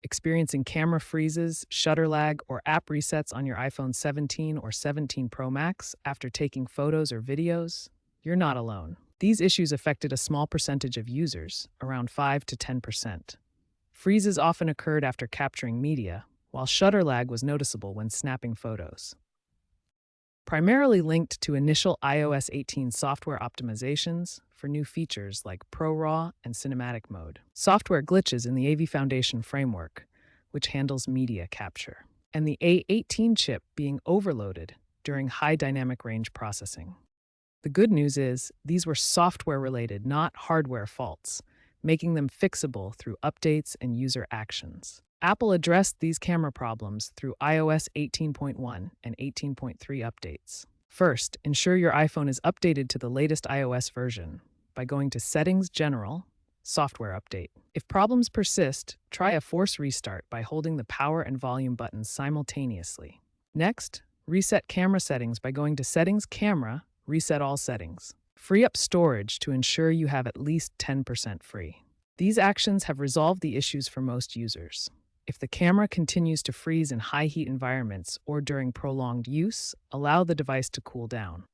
Experiencing camera freezes, shutter lag, or app resets on your iPhone 17 or 17 Pro Max after taking photos or videos? You're not alone. These issues affected a small percentage of users, around 5 to 10%. Freezes often occurred after capturing media, while shutter lag was noticeable when snapping photos. Primarily linked to initial iOS 18 software optimizations for new features like ProRAW and Cinematic Mode. Software glitches in the AV Foundation framework, which handles media capture. And the A18 chip being overloaded during high dynamic range processing. The good news is these were software-related, not hardware faults, making them fixable through updates and user actions. Apple addressed these camera problems through iOS 18.1 and 18.3 updates. First, ensure your iPhone is updated to the latest iOS version by going to Settings General, Software Update. If problems persist, try a force restart by holding the power and volume buttons simultaneously. Next, reset camera settings by going to Settings Camera, Reset All Settings. Free up storage to ensure you have at least 10% free. These actions have resolved the issues for most users. If the camera continues to freeze in high heat environments or during prolonged use, allow the device to cool down.